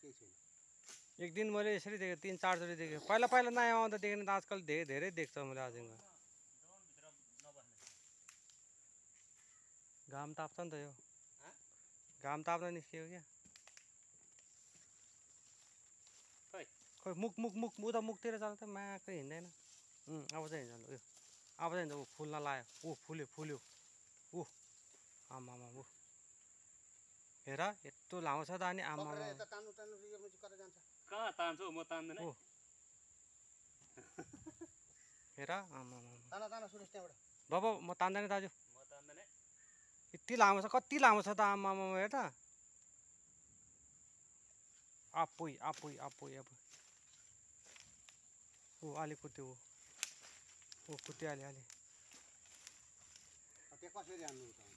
केही छैन। एक दिन मैले यसरी देखेँ 3-4 चोटि देखेँ। पहिला नयाँ आउँदा देखेन त आजकल धेरै देख्छ मैले आजको। घाम ताप्छ नि त यो। घाम ताप्दा निस्कियो क्या। खोइ मुख उता मुखतिर चल्छ माकै हिँड्दैन। अब चाहिँ हिँड्छ यो। अब चाहिँ हिँड्छ ऊ फुल्न लाग्यो। फुल्यो। आमा हेर यत्रो लामो छ त अनि आमा यता तान्नु यो मुजी कता जान्छ? कहाँ तान्छु म तान्दैन। हेर आमा ताना सुरेश त्यहाँबाट। बाबा म तान्दैन दाजु। म तान्दैन। यति लामो छ कति लामो छ त आमा हेर त। आपुई ऊ अलि कुद्यो ऊ कुद्यो अलि। त्यो कसरी हान्नु त?